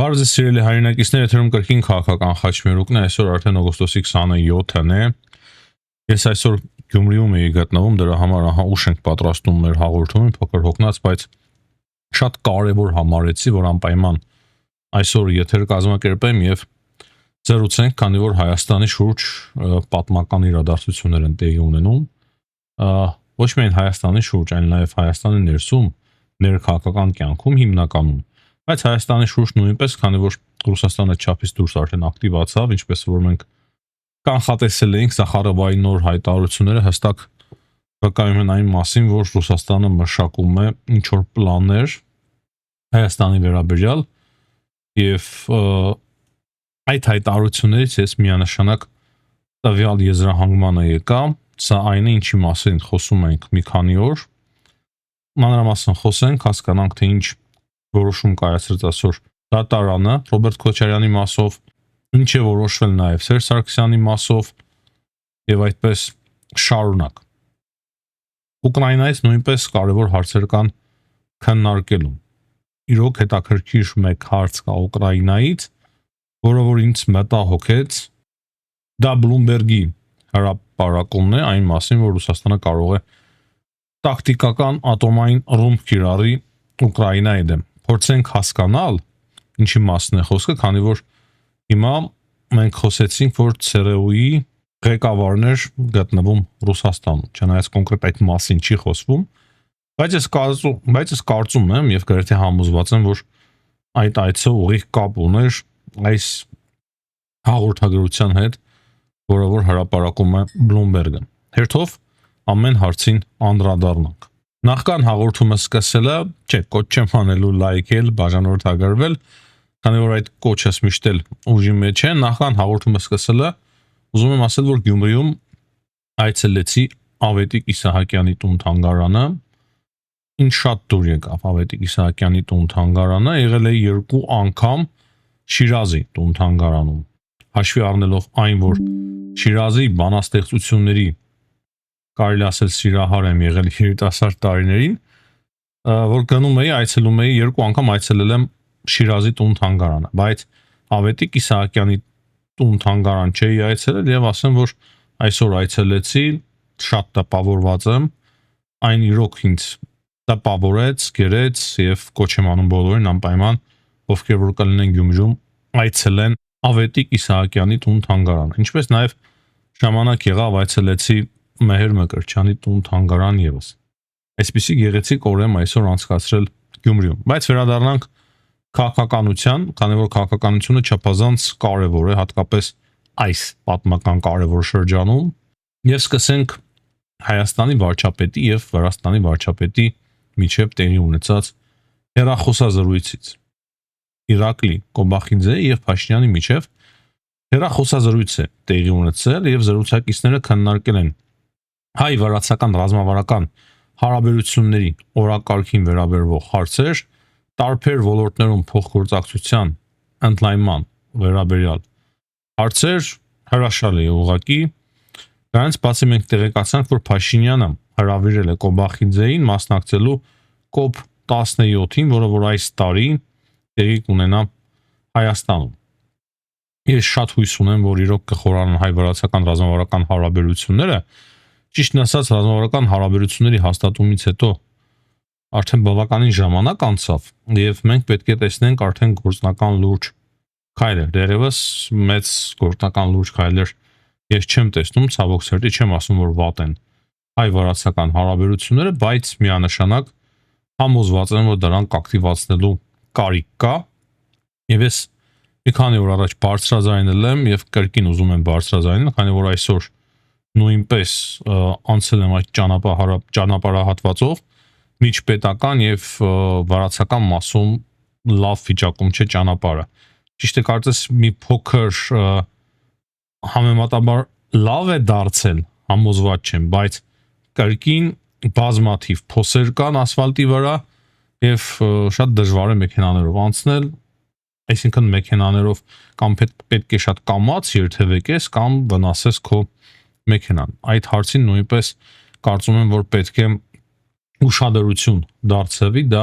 Բարև սիրելի հայրենակիցներ, եթերում կրկին քաղաքական խաչմերուկն է, այսօր արդեն օգոստոսի 27-ն է։ Ես այսօր Գյումրիում էի գտնվում, դրա համար ուշ ենք պատրաստում մեր հաղորդումին, փոքր հոգնած, բայց շատ կարևոր համարեցի, որ անպայման այսօր եթեր կազմակերպեմ եւ զրուցենք, քանի որ Հայաստանի շուրջ պատմական իրադարձություններ են տեղի ունենում։ Ոչ միայն Հայաստանի շուրջ, այլ նաեւ Հայաստանի ներսում, ներքաղաքական կյանքում հիմնականում, բայց Հայաստանի շուրջ նույնպես, քանի որ Ռուսաստանը չափից դուրս արդեն ակտիվացավ, ինչպես որ մենք կանխատեսել էինք, Սախարովայի նոր հայտարարությունները հստակ վկայում են այն մասին, որ Ռուսաստանը մշակում է ինչ որ պլաններ Հայաստանի վերաբերյալ եւ այդ հայտարարություններից ես միանշանակ տվյալ եզրահանգմանը եկա, սա այն է, ինչի մասին խոսում ենք մի քանի օր, մանրամասն խոսենք, հասկանանք, թե ինչ որոշում կայացրեց այսօր դատարանը Ռոբերտ Քոչարյանի մասով, ինչ է որոշվել նաև Սերժ Սարգսյանի մասով եւ այդպես շարունակ։ Ուկրաինայից նույնպես կարևոր հարցեր կան քննարկելու։ Իրոք հետաքրքիր մեկ հարց կա Ուկրաինայից, որը որ ինձ մտահոգեց, դա Բլումբերգի հրապարակումն է այն մասին, որ Ռուսաստանը կարող է տակտիկական ատոմային ռումբ կիրառի Ուկրաինայի դեմ։ Փորձենք հասկանալ ինչի մասն է խոսքը, քանի որ հիմա մենք խոսեցինք, որ ՑՌՈ-ի ղեկավարներ գտնվում Ռուսաստանում, չնայած կոնկրետ այդ մասին չի խոսվում, բայց ես կարծում եմ եւ գրեթե համոզված եմ, որ այդ այցը ուղիղ կապ ուներ այս հաղորդագրության հետ, որը որ հրապարակում է Բլումբերգը։ Հերթով ամեն հարցին անդրադառնանք։ Նախքան հաղորդումը սկսելը, չէ, կոչ չեմ անելու լայքել, բաժանորդագրվել, քանի որ այդ կոչս միշտ էլ ուժի մեջ է, նախքան հաղորդումը սկսելը, ուզում եմ ասել, որ Գյումրիում այցելեցի Ավետիք Իսահակյանի տուն-թանգարանը, ինձ շատ դուր եկավ Ավետիք Իսահակյանի տուն-թանգարանը, եղել է 2 անգամ Շիրազի տուն-թանգարանում, հաշվի առնելով այն, որ Շիրազի բանաստեղծությունների կարելի ասել սիրահար եմ եղել երիտասարդ տարիներին, որ գնում էի, այցելում էի, 2 անգամ այցելել եմ Շիրազի տուն-թանգարանը, բայց Ավետիք Իսահակյանի տուն-թանգարան չէի այցելել եւ ասեմ, որ այսօր այցելեցի, շատ տպավորված եմ, այն իրոք ինձ տպավորեց, գերեց եւ կոչ եմ անում բոլորին անպայման, ովքեր որ կլինեն Գյումրիում, այցելեն Ավետիք Իսահակյանի տուն-թանգարանը, ինչպես նաեւ ժամանակ եղավ այցելեցի Մեհեր Մկրտչյանի տուն-թանգարան եւս։ Այսպիսի գեղեցիկ օր եմ այսօր անցկացրել Գյումրիում, բայց վերադառնանք քաղաքականության, քանի որ քաղաքականությունը չափազանց կարևոր է, հատկապես այս պատմական կարևոր շրջանում, եւ սկսենք Հայաստանի վարչապետի եւ Վրաստանի վարչապետի միջև տեղի ունեցած հեռախոսազրույցից։ Իրակլի Կոբախիձեի եւ Փաշինյանի միջև հեռախոսազրույց է տեղի ունեցել եւ զրուցակիցները քննարկել են հայ-վրացական ռազմավարական հարաբերությունների օրակարգին վերաբերող հարցեր, տարբեր ոլորտներում փոխգործակցության ընդլայնման վերաբերյալ հարցեր, հրաշալի է ուղղակի։ Դրանից բացի մենք տեղեկացանք, որ Փաշինյանը հրավիրել է Կոբախիձեին մասնակցելու COP17-ին, որը որ այս տարի տեղի կունենա Հայաստանում։ Ես շատ հույս ունեմ, որ իրոք կխորանան հայ-վրացական ռազմավարական հարաբերությունները, ճիշտն ասած ռազմավարական հարաբերությունների հաստատումից հետո արդեն բավականին ժամանակ անցավ եւ մենք պետք է տեսնենք արդեն գործնական լուրջ քայլեր։ Դեռևս մեծ գործնական լուրջ քայլեր ես չեմ տեսնում, ցավոք սերտի չեմ ասում, որ վատ են հայ-վրացական հարաբերությունները, բայց միանշանակ համոզված եմ, որ դրանք ակտիվացնելու կարիք կա եւ ես մի քանի օր առաջ բարձրաձայնել եմ եւ կրկին ուզում եմ բարձրաձայնել, քանի որ այսօր նույնպես անցել եմ այդ ճանապարհահատվածով միջպետական եւ վրացական մասում լավ վիճակում չէ ճանապարհը։ Ճիշտ է, կարծես մի փոքր համեմատաբար լավ է դարձել, համոզված չեմ, բայց կրկին բազմաթիվ փոսեր կան ասֆալտի վրա եւ շատ դժվար է մեքենաներով անցնել, այսինքն մեքենաներով կամ պետք է շատ կամաց երթևեկես կամ վնասես քո մեքենան։ Այդ հարցին նույնպես կարծում եմ, որ պետք է ուշադրություն դարձվի, դա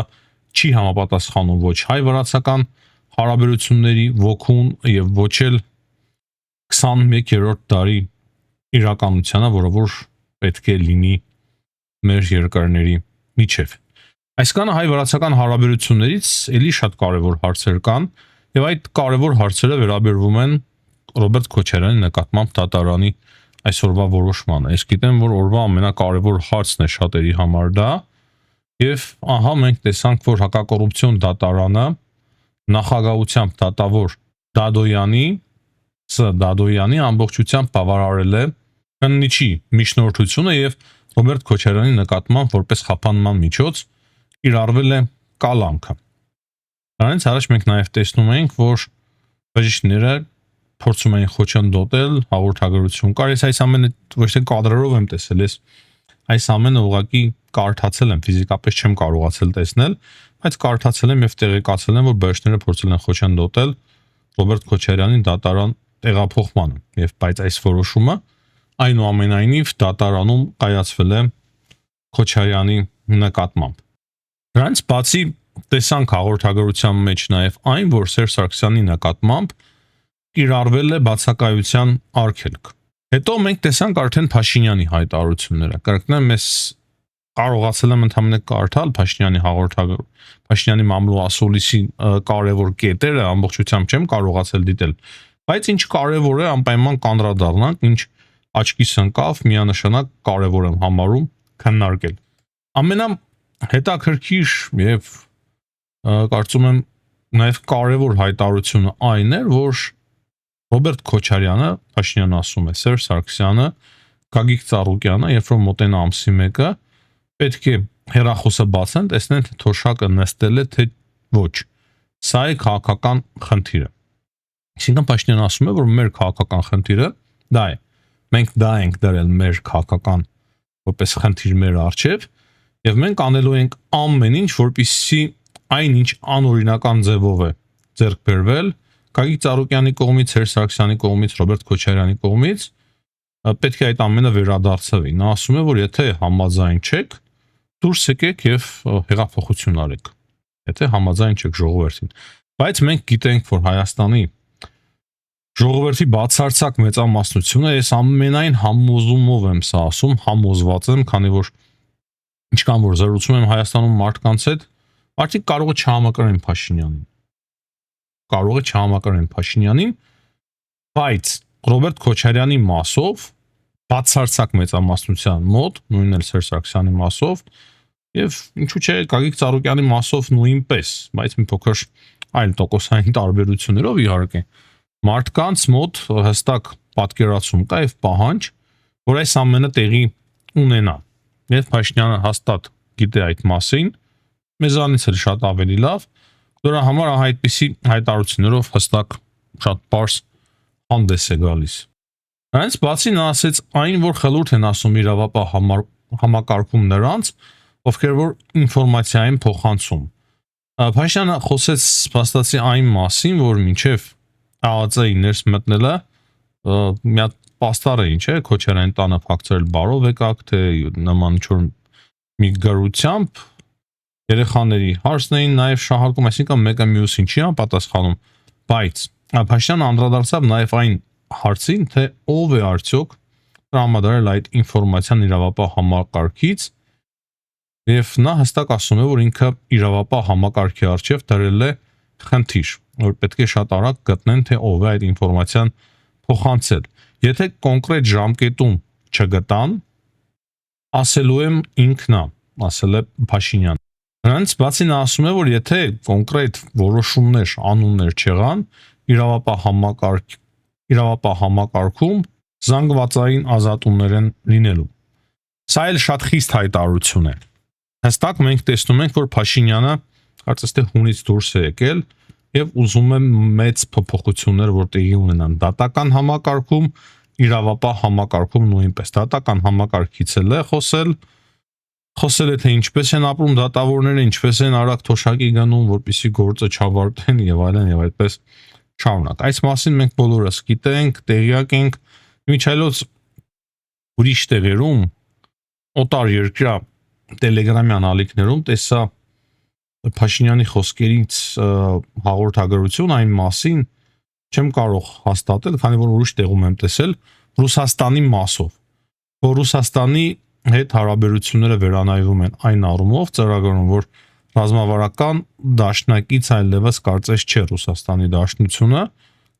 չի համապատասխանում ոչ հայ-վրացական հարաբերությունների ոգուն եւ ոչ էլ 21-րդ դարի իրականությանը, որը որ պետք է լինի մեր երկրների միջև։ Այսքանը հայ-վրացական հարաբերություններից էլի շատ կարևոր հարցեր կան, եւ այդ կարևոր հարցերը վերաբերվում են Ռոբերտ Քոչարյանի նկատմամբ դատարանի այսօրվա որոշմանը։ Ես գիտեմ, որ օրվա ամենակարևոր հարցն է շատերի համար դա, եւ ահա մենք տեսանք, որ հակակոռուպցիոն դատարանը նախագահությամբ դատավոր Դադոյանի ամբողջությամբ բավարարել է քննիչի միջնորդությունը եւ Ռոբերտ Քոչարյանի նկատմամբ որպես խափանման միջոց կիրառվել է կալանքը։ Դրանից առաջ մենք նաեւ տեսնում ենք, որ բժիշկները փորձում էին խոչընդոտել հաղորդագրություն կար, ես այս ամենը ոչ թե կադրերով եմ տեսել, ես այս ամենը ուղղակի կարդացել եմ, ֆիզիկապես չեմ կարողացել տեսնել, բայց կարդացել եմ եւ տեղեկացել եմ, որ բժիշկները փորձել են խոչընդոտել Ռոբերտ Քոչարյանի դատարան տեղափոխմանը, եւ բայց այս որոշումը այնուամենայնիվ դատարանում կայացվել է Քոչարյանի նկատմամբ։ Դրանից բացի տեսանք հաղորդագրության մեջ նաեւ այն, որ Սերժ Սարգսյանի նկատմամբ կիրառվել է բացակայության արգելք։ Հետո մենք տեսանք արդեն Փաշինյանի հայտարարությունները։ Կրկնեմ, ես կարողացել եմ ընդհանրապես կարդալ Փաշինյանի հաղորդագրությունը, Փաշինյանի մամլո-ասուլիսի կարևոր կետերը ամբողջությամբ չեմ կարողացել դիտել, բայց ինչ կարևոր է անպայման կանդրադառնանք, ինչ աչքիս ընկավ, միանշանակ կարևոր եմ համարում քննարկել։ Ամենահետաքրքիր եւ կարծում եմ նաեւ կարևոր հայտարարությունը այն էր, որ Ռոբերտ Քոչարյանը, Փաշինյանը ասում է, Սերժ Սարգսյանը, Գագիկ Ծառուկյանը, երբ որ մոտենա ամսի 1-ը, պետք է հեռախոսը բացեն, տեսնեն թե թոշակը նստել է, թե ոչ։ Սա է քաղաքական խնդիրը։ Այսինքն Փաշինյանը ասում է, որ մեր քաղաքական խնդիրը դա է։ Մենք դա ենք դրել մեր քաղաքական որպես խնդիր մեր առջև, եւ մենք անելու ենք ամեն ինչ, որպեսզի այնինչ անօրինական ձևով է ձեռք բերվել Գագիկ Ծառուկյանի կողմից, Սերժ Սարգսյանի կողմից, Ռոբերտ Քոչարյանի կողմից, պետք է այդ ամենը վերադարձվի։ Նա ասում է, որ եթե համաձայն չեք, դուրս եկեք եւ հեղափոխություն արեք։ Եթե համաձայն չեք ժողովրդին։ Բայց մենք գիտենք, որ Հայաստանի ժողովրդի բացարձակ մեծամասնությունը, ես ամենայն համոզումով եմ սա ասում, համոզված եմ, քանի որ ինչքան որ զրուցում եմ Հայաստանում մարդկանց հետ, մարդիկ կարող է չհամակրեն Փաշինյանին։ Կարող է չհամակրեն Փաշինյանին, բայց Ռոբերտ Քոչարյանի մասով բացարձակ մեծամասնության մոտ, նույնն էլ Սերժ Սարգսյանի մասով եւ ինչու՞ չէ Գագիկ Ծառուկյանի մասով նույնպես, բայց մի փոքր այլ տոկոսային տարբերություններով իհարկե մարդկանց մոտ հստակ պատկերացում կա եւ պահանջ, որ այս ամենը տեղի ունենա։ Եվ Փաշինյանը հաստատ գիտե այդ մասին, մեզանից էլ շատ ավելի լավ, դրա համար այդպիսի հայտարարություններով հստակ շատ բարձ հանդես է գալիս։ Հենց բացի նա ասեց այն, որ խելուրդ են ասում իրավապահ համակարգում նրանց, ովքեր որ ինֆորմացիա են փոխանցում։ Փաշինյանը խոսեց փաստացի այն մասին, որ մինչև ԱԱԾ-ի ներս մտնելը մի հատ պաստառ է, ինչ է, Քոչարյանի տանը փակցրել բարով եկաք, թե նման ինչ-որ մի գրությամբ երեխաների հարցն էին նաև շահարկում, այսինքն մեկը մյուսին չի անպատասխանում, բայց Փաշինյանը անդրադարձավ նաև այն հարցին, թե ով է արդյոք տրամադրել այդ ինֆորմացիան իրավապահ համակարգից, եւ նա հստակ ասում է, որ ինքը իրավապահ համակարգի առջև դրել է խնդիր, որ պետք է շատ արագ գտնեն, թե ով է այդ ինֆորմացիան փոխանցել։ Եթե կոնկրետ ժամկետում չգտան, ասելու եմ ինքնա, ասել է Փաշինյանը։ Նրանց բացի նա ասում է, որ եթե կոնկրետ որոշումներ, անուններ չեղան, իրավապահ համակարգում զանգվածային ազատումներ են լինելու։ Սա էլ շատ խիստ հայտարարություն է։ Հստակ մենք տեսնում ենք, որ Փաշինյանը կարծես թե հունից դուրս է եկել եւ ուզում է մեծ փոփոխություններ, որ տեղի ունենան դատական համակարգում, իրավապահ համակարգում նույնպես։ Դատական համակարգից էլ է խոսել է թե ինչպես են ապրում դատավորները, ինչպես են արագ թոշակի գնում, որպեսզի գործը չավարտեն եւ այլն եւ այդպես շարունակ։ Այս մասին մենք բոլորս գիտենք, տեղյակ ենք, միջայլոց ուրիշ տեղերում օտար երկրյա Telegram-յան ալիքներում տեսա Փաշինյանի խոսքերից հաղորդագրություն այն մասին չեմ կարող հաստատել, քանի որ ուրիշ տեղում եմ տեսել Ռուսաստանի մասով, որ Ռուսաստանի հետ հարաբերությունները վերանայվում են այն առումով ծրագրում, որ ռազմավարական դաշնակից այլևս կարծես չէ Ռուսաստանի դաշնությունը,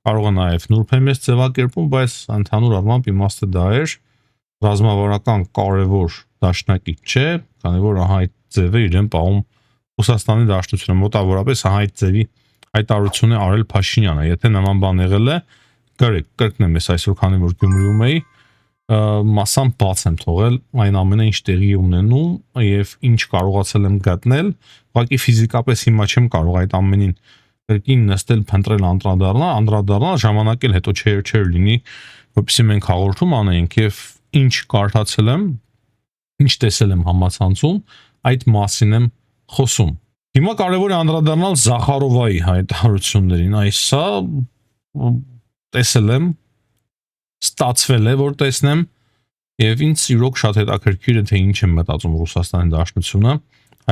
կարող է նաև նուրբ եմ ես ձևակերպում, բայց ընդհանուր առմամբ իմաստը դա էր, ռազմավարական կարևոր դաշնակից չէ, քանի որ այդ ձևը իրեն պահում Ռուսաստանի դաշնությունը, մոտավորապես այդ ձևի հայտարարություն է արել Փաշինյանը, եթե նման բան եղել է, կրկնեմ ես այսօր, քանի որ Գյումրիում էի, մասամբ բաց եմ թողել այն ամենը ինչ տեղի ունենում եւ ինչ կարողացել եմ գտնել, ուղղակի ֆիզիկապես հիմա չեմ կարող այդ ամենին կրկին նստել, փնտրել, անդրադառնալ, ժամանակ էլ հետո չէր լինի, որպեսզի մենք հաղորդում անենք եւ ինչ կարդացել եմ, ինչ տեսել եմ համացանցում, այդ մասին եմ խոսում։ Հիմա կարևոր է անդրադառնալ Զախարովայի հայտարարություններին, այսա տեսել եմ, ստացվել է, որ տեսնեմ եւ ինձ իրոք շատ հետաքրքիր է թե ինչ է մտածում Ռուսաստանի Դաշնությունը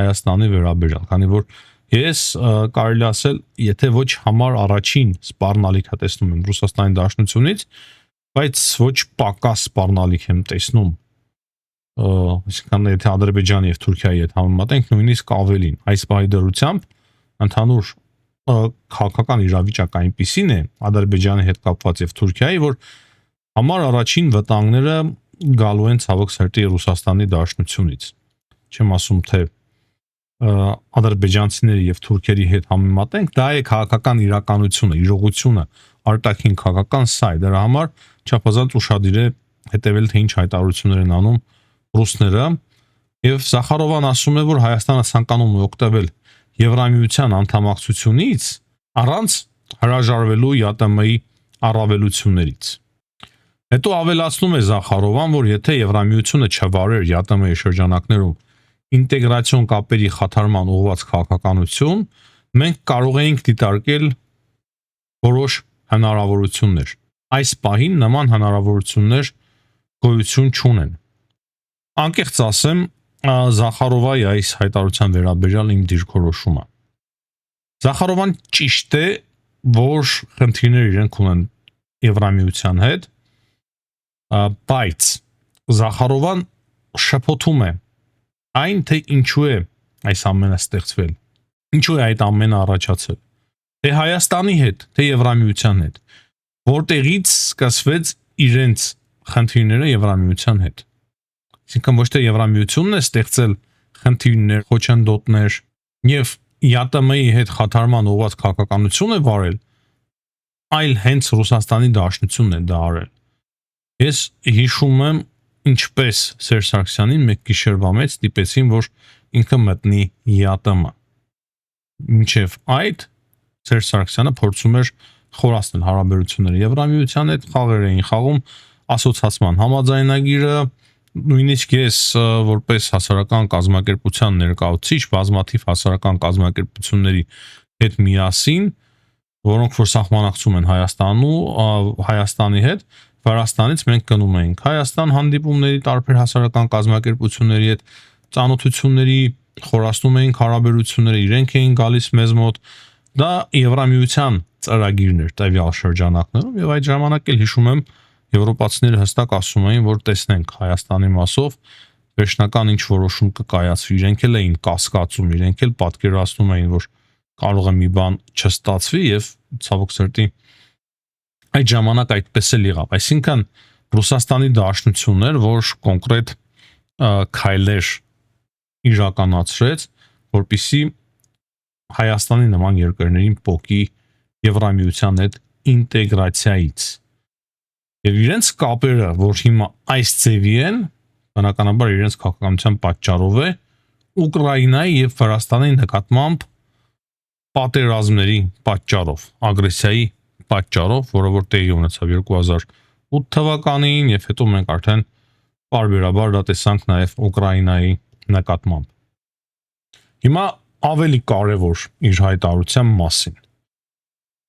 Հայաստանի վերաբերյալ, քանի որ ես կարելի ասել, եթե ոչ համար առաջին սպառնալիքը տեսնում եմ Ռուսաստանի Դաշնությունից, բայց ոչ պակաս սպառնալիք եմ տեսնում, այսինքն եթե Ադրբեջանի եւ Թուրքիայի հետ համեմատենք, նույնիսկ ավելին, այս բայդրությամբ ընդհանուր քաղաքական իրավիճակը այնպիսին է Ադրբեջանի հետ կապված եւ Թուրքիայի, որ համար առաջին վտանգները գալու են ցավոք սերտի Ռուսաստանի Դաշնությունից։ Չեմ ասում թե ադրբեջանցիների եւ թուրքերի հետ համեմատենք, դա է քաղաքական իրականությունը, իրողությունը, արտաքին քաղաքական սա է, դրա համար չափազանց ուշադիր է հետեւել թե ինչ հայտարարություններ են անում ռուսները եւ Զախարովան ասում է, որ Հայաստանը ցանկանում է օգտվել Եվրամիության անդամակցությունից առանց հրաժարվելու ԵԱՏՄ-ի առավելություններից։ Հետո ավելացնում է Զախարովան, որ եթե Եվրամիությունը չվարեր ԵԱՏՄ-ի շրջանակներում ինտեգրացիոն կապերի խաթարման ուղղված քաղաքականություն, մենք կարող էինք դիտարկել որոշ հնարավորություններ։ Այս պահին նման հնարավորություններ գոյություն չունեն։ Անկեղծ ասեմ, Զախարովայի այս հայտարարության վերաբերյալ իմ դիրքորոշումը։ Զախարովան ճիշտ է, որ խնդիրներ իրենք ունեն Եվրամիության հետ, բայց Զախարովան շփոթում է այն, թե ինչու է այս ամենը ստեղծվել, ինչու է այդ ամենը առաջացել, թե Հայաստանի հետ, թե Եվրամիության հետ, որտեղից սկսվեց իրենց խնդիրները Եվրամիության հետ։ Այսինքն ոչ թե Եվրամիությունն է ստեղծել խնդիրներ, խոչընդոտներ եւ ԵԱՏՄ-ի հետ խաթարման ուղղված քաղաքականություն է վարել, այլ հենց Ռուսաստանի Դաշնությունն է դա արել։ Ես հիշում եմ ինչպես Սերժ Սարգսյանին մեկ գիշերվա մեջ ստիպեցին, որ ինքը մտնի ԵԱՏՄ։ Մինչև այդ Սերժ Սարգսյանը փորձում էր խորացնել հարաբերությունները Եվրամիության հետ, խաղեր էին խաղում ասոցիացիան համաձայնագիրը, նույնիսկ ես որպես հասարակական կազմակերպության ներկայացուցիչ բազմաթիվ հասարակական կազմակերպությունների հետ միասին, որոնք որ սահմանակցում են Հայաստանի հետ, Վրաստանից մենք գնում էինք Հայաստան հանդիպումների տարբեր հասարակական կազմակերպությունների հետ, ծանոթությունների խորացնում էինք հարաբերությունները, իրենք էին գալիս մեզ մոտ, դա Եվրամիության ծրագիրն էր տվյալ շրջանակներում եւ այդ ժամանակ էլ հիշում եմ եվրոպացիները հստակ ասում էին, որ տեսնենք Հայաստանի մասով վերջնական ինչ որոշում կկայացվի, իրենք էլ էին կասկածում, իրենք էլ պատկերացնում էին, որ կարող է մի բան չստացվի եւ ցավոք սրտի այդ ժամանակ այդպես էլ եղավ։ Այսինքն Ռուսաստանի Դաշնությունն էր, որ կոնկրետ քայլեր իրականացրեց, որպեսզի Հայաստանի նման երկրներին փոկի Եվրամիության հետ ինտեգրացիայից։ Եվ իրենց կապերը, որ հիմա այս ձևի են, բնականաբար իրենց քաղաքականության պատճառով է Ուկրաինայի եւ Վրաստանի նկատմամբ պատերազմների պատճառով, ագրեսիայի պատճառով, որը որ տեղի ունեցավ 2008 թվականին եւ հետո մենք արդեն բարբերաբար դա տեսանք նաեւ Ուկրաինայի նկատմամբ։ Հիմա ավելի կարևոր իր հայտարարության մասին։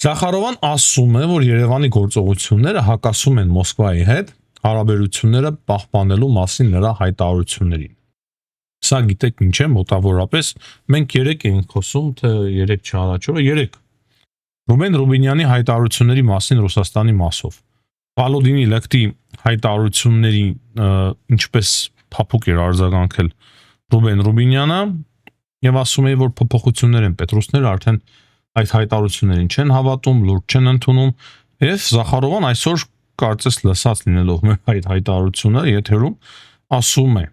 Զախարովան ասում է, որ Երևանի գործողությունները հակասում են Մոսկվայի հետ հարաբերությունները պահպանելու մասին նրա հայտարարություններին։ Սա գիտեք ինչ է մոտավորապես մենք 3 ենք խոսում, թե 3 չհարաճորը 3 Ռուբեն Ռուբինյանի հայտարարությունների մասին Ռուսաստանի մասով Վալոդիմիր Լեկտի հայտարարությունների ինչպես փափուկ էր արձագանքել Ռուբեն Ռուբինյանը եւ ասում է որ փոփոխություններ են պետք ռուսները արդեն այդ հայտարարություններին չեն հավատում, լուրջ չեն ընդունում եւ Զախարովան այսօր կարծես լսած լինելով մեր այդ հայտարարությունը եթերում ասում է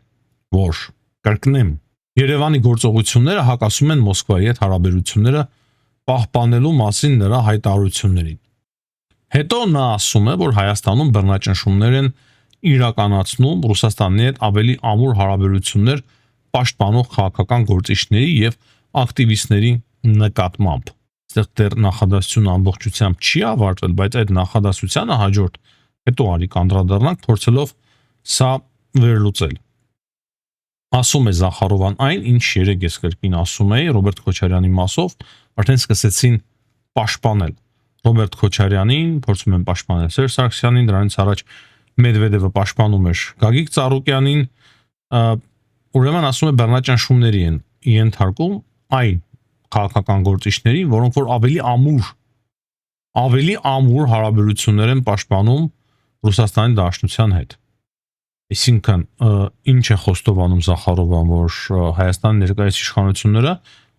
որ կրկնեմ Երևանի գործողությունները հակասում են Մոսկվայի հետ հարաբերությունները պահպանելու մասին նրա հայտարարություններին Հետո նա ասում է որ Հայաստանում բռնաճնշումներ են իրականացնում Ռուսաստանի հետ ավելի ամուր հարաբերություններ պաշտպանող քաղաքական գործիչների եւ ակտիվիստների նկատմամբ այստեղ դեռ նախադասությունը ամբողջությամբ չի ավարտվել, բայց այդ նախադասությանը հաջորդ հետո արի կանդրադառնանք փորձելով սա վերլուծել։ Ասում է Զախարովան այն, ինչ երեք ես կրկին ասում էի Ռոբերտ Քոչարյանի մասով, արդեն սկսեցին պաշտպանել Ռոբերտ Քոչարյանին, փորձում են պաշտպանել Սերժ Սարգսյանին, դրանից առաջ Մեդվեդևը պաշտպանում էր Գագիկ Ծառուկյանին, ուրեմն ասում է բռնաճնշումների են ենթարկում այն քաղաքական գործիչների, որոնք որ ավելի ամուր հարաբերություններ են պաշտպանում Ռուսաստանի Դաշնության հետ։ Այսինքն ինչ է խոստովանում Զախարովան, որ Հայաստանի ներկայիս իշխանությունները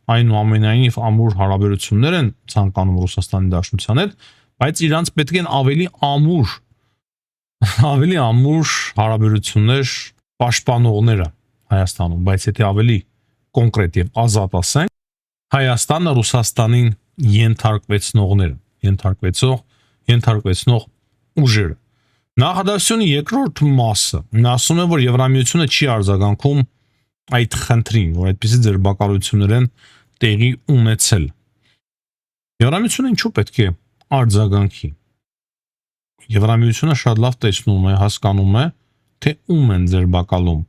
այնուամենայնիվ ամուր հարաբերություններ են ցանկանում Ռուսաստանի Դաշնության հետ, բայց իրանց պետք են ավելի ամուր հարաբերություններ պաշտպանողները Հայաստանում, բայց եթե ավելի կոնկրետ եւ ազատ ասենք, Հայաստանը Ռուսաստանին ենթարկվեցնող ուժերը։ Նախադասությունը երկրորդ մասը, նա ասում է, որ Եվրամիությունը չի արձագանքում այդ խնդրին, որ այդպիսի ձերբակալություններ են տեղի ունեցել։ Եվրամիությունը ինչու պետք է արձագանքի։ Եվրամիությունը շատ լավ տեսնում է, հասկանում է, թե ում են ձերբակալում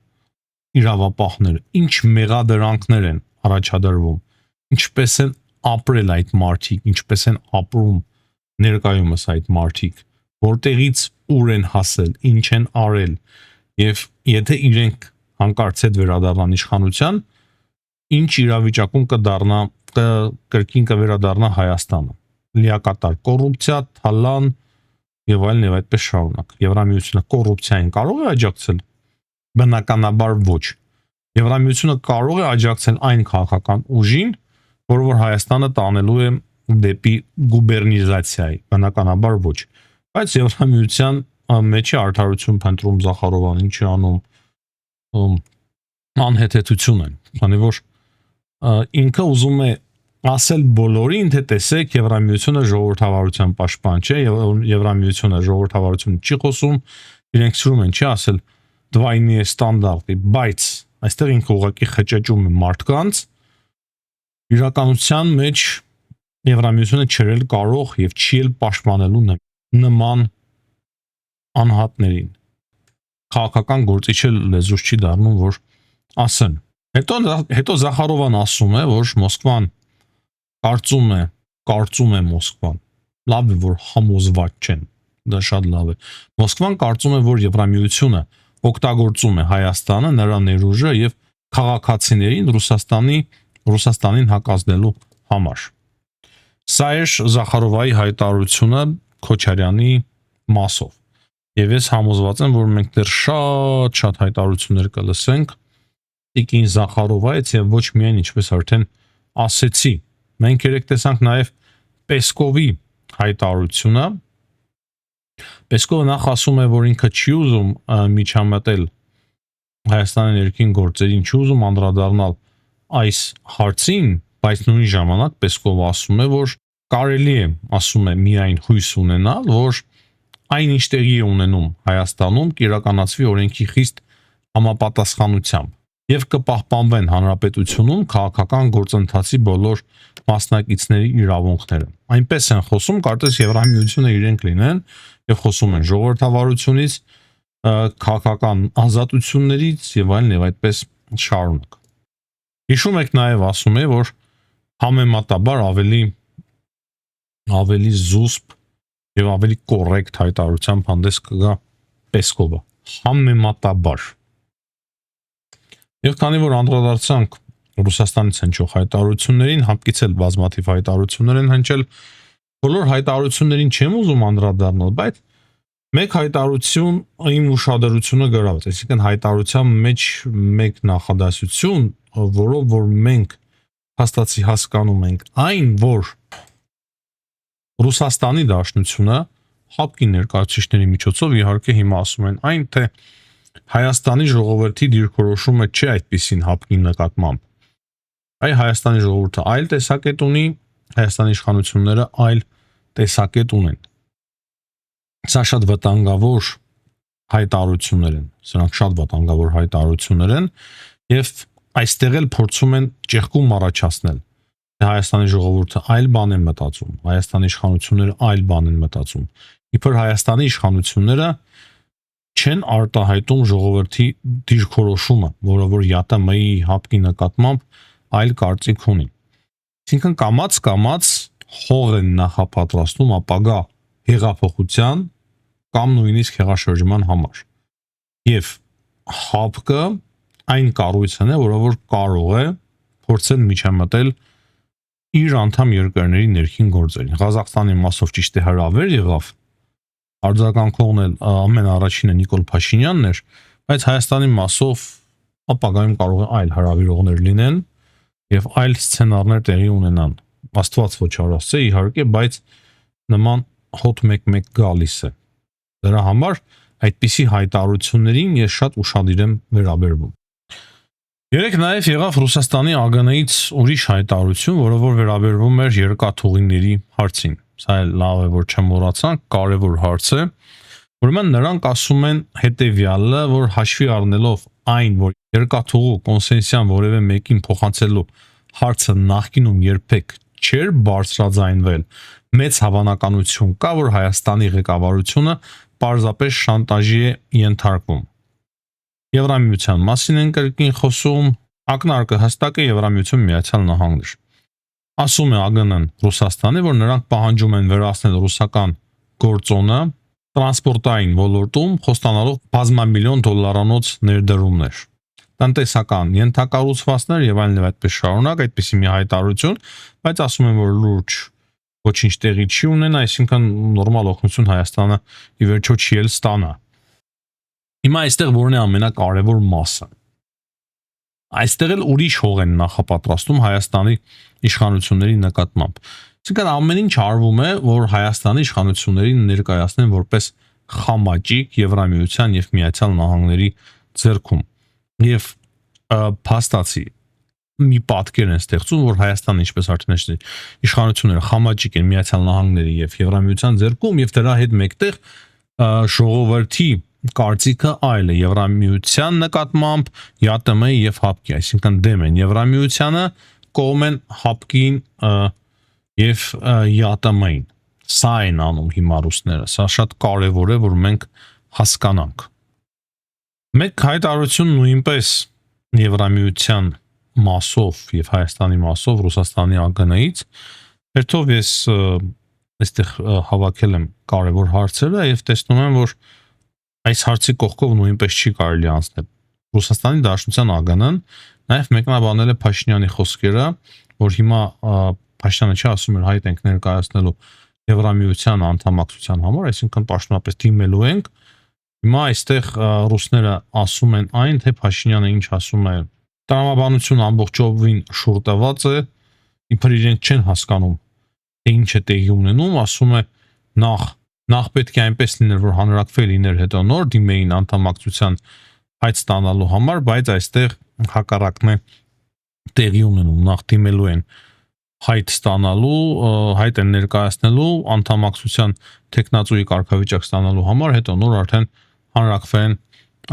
իրավապահները, ինչ մեղադրանքներ են առաջադրվում, ինչպես են ապրել այդ մարդիկ, ինչպես են ապրում ներկայումս այդ մարդիկ, որտեղից ուր են հասել, ինչ են արել, եւ եթե իրենք հանկարծ հետ վերադառնան իշխանության, ինչ իրավիճակում կրկին կվերադառնա Հայաստանը։ Լիակատար կոռուպցիա, թալան եւ այլն եւ այդպես շարունակ։ Եվրամիությունը կոռուպցիային կարող է աջակցել, բնականաբար ոչ։ Եվրամիությունը կարող է աջակցել այն քաղաքական ուժին, որը որ Հայաստանը տանելու է դեպի գուբերնիզացիայի, բնականաբար ոչ։ Բայց Եվրամիության մեջ է արդարություն փնտրում Զախարովան, ինչի անում անհեթեթություն են, քանի որ ինքը ուզում է ասել բոլորին, թե տեսեք Եվրամիությունը ժողովրդավարության պաշտպան չէ, Եվրամիությունը ժողովրդավարություն չի խոսում, իրենք սրում են չի ասել двойные стандарты, բայց այստեղ ինքը ուղղակի խճճում է մարդկանց իրականության մեջ Եվրամիությունը չրել կարող եւ չի էլ պաշտպանելու նման անհատներին քաղաքական գործիչը լեզուս չի դառնում որ ասեն հետո Զախարովան ասում է որ Մոսկվան կարծում է Մոսկվան լավ է որ համոզված չեն դա շատ լավ է Մոսկվան կարծում է որ Եվրամիությունը օգտագործում է Հայաստանը նրա ներուժը եւ քաղաքացիներին Ռուսաստանին հակազդելու համար սա է Զախարովայի հայտարարությունը Քոչարյանի մասով եւ ես համոզված եմ որ մենք դեռ շատ հայտարարություններ կլսենք Տիկին Զախարովայից եւ ոչ միայն ինչպես արդեն ասեցի մենք երեք տեսանք նաեւ Պեսկովի հայտարարությունը Պեսկովը նախ ասում է որ ինքը չի ուզում միջամտել Հայաստանի ներքին գործերին չի ուզում անդրադառնալ այս հարցին բայց նույն ժամանակ Պեսկովը ասում է որ կարելի է ասում է միայն հույս ունենալ որ այնինչ տեղի է ունենում Հայաստանում կիրականացվի օրենքի խիստ համապատասխանությամբ եւ կպահպանվեն հանրապետությունում քաղաքական գործընթացի բոլոր մասնակիցների իրավունքները այնպես են խոսում կարծես Եվրամիությունը իրենք լինեն եւ խոսում են ժողովրդավարությունից քաղաքական ազատություններից եւ այլն եւ այդպես շարունակ հիշում եք նաեւ ասում է որ համեմատաբար ավելի զուսպ եւ ավելի կոռեկտ հայտարարությամբ հանդես կգա Պեսկովը համեմատաբար Եվ քանի որ անդրադարձանք Ռուսաստանից հնչող հայտարարություններին, հապկից էլ բազմաթիվ հայտարարություններ են հնչել, բոլոր հայտարարություններին չեմ ուզում անդրադառնալ, բայց մեկ հայտարարություն իմ ուշադրությունը գրաված, այսինքն հայտարարության մեջ մեկ նախադասություն, որով որ մենք հաստատի հասկանում ենք այն, որ Ռուսաստանի Դաշնությունը հապկի ներկայացուցիչների միջոցով իհարկե հիմա ասում են այն, թե Հայաստանի ժողովրդի դիրքորոշումը չէ այդպիսին հապկի նկատմամբ։ Այ Հայաստանի ժողովուրդը այլ տեսակետ ունի, Հայաստանի իշխանությունները այլ տեսակետ ունեն։ Սա շատ վտանգավոր հայտարարություններ են, սրանք շատ վտանգավոր հայտարարություններ են եւ այստեղ էլ փորձում են ճեղքում առաջացնել։ Հայաստանի ժողովուրդը այլ բան են մտածում, Հայաստանի իշխանությունները այլ բան են մտածում։ Իբր Հայաստանի իշխանությունները չեն արտահայտում ժողովրդի դիրքորոշումը, որը որ ԵԱՏՄ-ի հապկի նկատմամբ այլ կարծիք ունի։ Այսինքն կամած հող են նախապատրաստում ապագա հեղափոխության կամ նույնիսկ հեղաշրջման համար։ Եվ հապկը այն կառույցն է, որը որ կարող է փորձել միջամտել իր անդամ երկրների ներքին գործերին։ Ղազախստանի մասով ճիշտ է հրավեր եղավ, արձագանքողն էլ ամեն առաջինը Նիկոլ Փաշինյանն էր, բայց Հայաստանի մասով ապագայում կարող է այլ հրավիրողներ լինեն եւ այլ սցենարներ տեղի ունենան։ Աստված ոչ արասցե իհարկե, բայց նման հոտ 1-1 գալիս է։ Դրա համար այդպիսի հայտարարություններին ես շատ ուշադիր եմ վերաբերվում։ Երեք նաև եղավ Ռուսաստանի ԱԳՆ-ից ուրիշ հայտարարություն, որը որ վերաբերվում էր երկաթուղիների հարցին։ Սա էլ լավ է, որ չմոռացանք, կարևոր հարց է։ Ուրեմն նրանք ասում են հետևյալը, որ հաշվի առնելով այն, որ երկաթուղու կոնսենսիան որևէ մեկին փոխանցելու հարցը նախկինում երբեք չէր բարձրաձայնվել, մեծ հավանականություն կա, որ Հայաստանի ղեկավարությունը պարզապես շանտաժի է ենթարկվում։ Եվրամիության մասին են կրկին խոսում, ակնարկը հստակ է Եվրամիություն Միացյալ Նահանգներ։ Ասում է ԱԳՆ-ն Ռուսաստանի, որ նրանք պահանջում են վերացնել ռուսական գործոնը տրանսպորտային ոլորտում, խոստանալով բազմամիլիոն դոլարանոց ներդրումներ, տնտեսական ենթակառուցվածքներ եւ այլն այդպես շարունակ, այդպիսի մի հայտարարություն, բայց ասում են, որ լուրջ ոչինչ տեղի չի ունենա, այսինքն նորմալ օգնություն Հայաստանը ի վերջո չի էլ ստանա։ Հիմա այստեղ որն է ամենակարևոր մասը։ Այստեղ էլ ուրիշ հող են նախապատրաստում Հայաստանի իշխանությունների նկատմամբ։ Այսինքն ամեն ինչ արվում է, որ Հայաստանի իշխանություններին ներկայացնեն որպես խամաճիկ Եվրամիության եւ Միացյալ Նահանգների ձեռքում։ Եվ փաստացի մի պատկեր են ստեղծում, որ Հայաստանը, ինչպես արդեն նշեցի, իշխանությունները խամաճիկ են Միացյալ Նահանգների եւ Եվրամիության ձեռքում եւ դրա հետ մեկտեղ ժողովրդի կարծիքը այլ է Եվրամիության նկատմամբ, ԵԱՏՄ-ի եւ հապկի, այսինքն դեմ են Եվրամիությանը, կողմ են հապկին եւ ԵԱՏՄ-ին։ Սա են անում հիմա ռուսները, սա շատ կարեւոր է, որ մենք հասկանանք։ Մեկ հայտարարություն նույնպես Եվրամիության մասով եւ Հայաստանի մասով Ռուսաստանի ԱԳՆ-ից, երթով ես այստեղ հավաքել եմ կարևոր հարցերը եւ տեսնում եմ, որ այս հարցի կողքով նույնպես չի կարելի անցնել։ Ռուսաստանի Դաշնության ԱԳՆ-ն նաև մեկնաբանել է Փաշինյանի խոսքերը, որ հիմա Փաշինյանը չի ասում էր հայտ ենք ներկայացնելու Եվրամիության անդամակցության համար, այսինքն պաշտոնապես դիմելու ենք։ Հիմա այստեղ ռուսները ասում են այն, թե Փաշինյանը ինչ ասում է, տրամաբանությունը ամբողջովին շուրտված է, իբր իրենք չեն հասկանում, թե ինչ է տեղի ունենում, ասում է նախ պետք է այնպես լիներ, որ հանրակրվե լիներ, հետո նոր դիմեին անդամակցության հայտ ստանալու համար, բայց այստեղ հակառակն է տեղի ունենում, նախ դիմելու են հայտ ստանալու, հայտ են ներկայացնելու անդամակցության տեխնացուի կարգավիճակ ստանալու համար, հետո նոր արդեն հանրակրվեն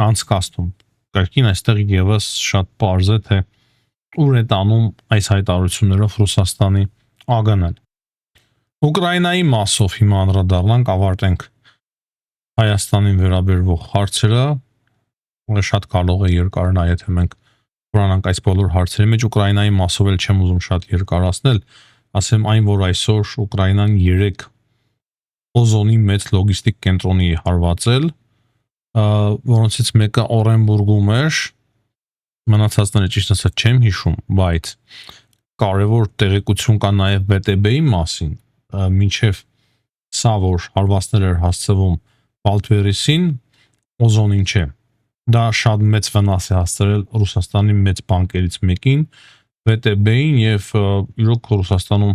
անցկացնում։ Կրկին այստեղ եւս շատ պարզ է, թե ուր է տանում այս հայտարարություններով Ռուսաստանի ԱԳՆ-ն։ Ուկրաինայի մասով հիմա անդրադառնանք, ավարտենք Հայաստանին վերաբերող հարցերը, շատ կարող է երկարնա, եթե մենք խորանանք այս բոլոր հարցերի մեջ, Ուկրաինայի մասով էլ չեմ ուզում շատ երկարացնել, ասեմ այն, որ այսօր Ուկրաինան 3 օզոնի մեծ լոգիստիկ կենտրոնի հարվածել, որոնցից մեկը Օրենբուրգում էր, մնացածները ճիշտ ասած չեմ հիշում, բայց կարևոր տեղեկություն կա նաև VTB-ի մասին, մինչև սա որ հարվածներ էր հասցվում Wildberries-ին, օզոնին չէ։ Դա շատ մեծ վնաս է հասցրել Ռուսաստանի մեծ բանկերից մեկին, VTB-ին, եւ իրոք Ռուսաստանում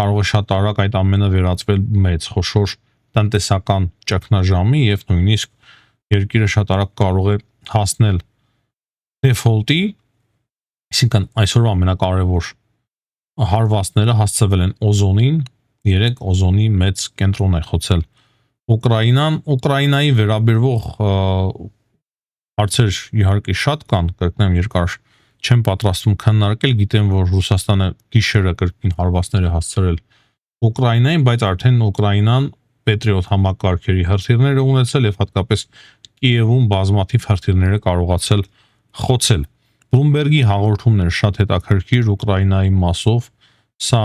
կարող է շատ արագ այդ ամենը վերածվել մեծ խոշոր տնտեսական ճգնաժամի եւ նույնիսկ երկիրը շատ արագ կարող է հասնել default-ի, այսինքն այսօրվա ամենակարևոր հարվածները հասցվել են օզոնին, 3 օզոնի մեծ կենտրոն է խոցել Ուկրաինան, Ուկրաինայի վերաբերվող հարցեր իհարկե շատ կան, կրկնեմ երկար չեմ պատրաստվում քննարկել, գիտեմ որ Ռուսաստանը գիշերը կրկին հարվածներ է հասցրել Ուկրաինային, բայց արդեն Ուկրաինան Patriot համակարգերի հրթիռներ է ունեցել եւ հատկապես Կիևում բազմաթիվ հրթիռներ է կարողացել խոցել։ Bloomberg-ի հաղորդումն էր շատ հետաքրքիր Ուկրաինայի մասով, սա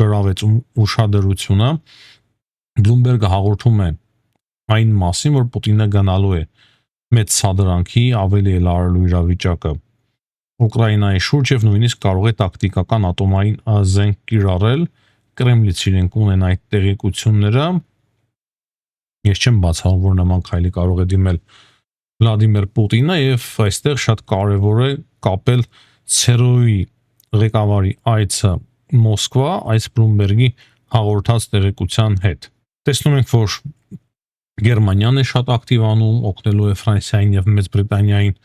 գրավեց ուշադրությունը։ Bloomberg-ը հաղորդում է այն մասին, որ Պուտինը գնալու է մեծ սադրանքի, ավելի է լարելու իրավիճակը Ուկրաինայի շուրջ եւ նույնիսկ կարող է տակտիկական ատոմային զենք կիրառել, Կրեմլից իրենք ունեն այդ տեղեկությունները։ Ես չեմ բացառում, որ նման քայլի կարող է դիմել Վլադիմիր Պուտինը եւ այստեղ շատ կարեւոր է կապել ՑՌՈ-ի ղեկավարի այցը Մոսկվա այս Bloomberg-ի հաղորդած տեղեկության հետ։ Տեսնում ենք, որ Գերմանիան է շատ ակտիվանում, օգնելու է Ֆրանսիային եւ Մեծ Բրիտանիային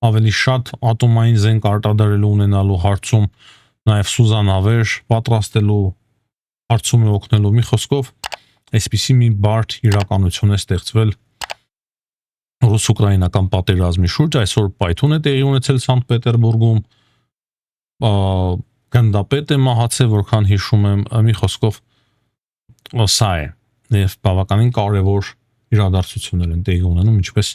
ավելի շատ ատոմային զենք արտադրելու ունենալու հարցում, նաեւ սուզանավեր պատրաստելու հարցում է օգնելու։ Մի խոսքով, այսպիսի մի բարդ իրականություն է ստեղծվել ռուս-ուկրաինական պատերազմի շուրջ։ Այսօր պայթուն է տեղի ունեցել Սանկտ Պետերբուրգում, գնդապետ է մահացել, որքան հիշում եմ, մի խոսքով սա է եւ բավականին կարեւոր իրադարձություններ են տեղի ունենում, ինչպես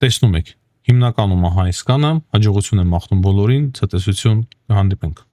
տեսնում եք։ Հիմնականում ահա այսքանը, հաջողություն եմ մաղթում բոլորին, ցտեսություն, կհանդիպենք։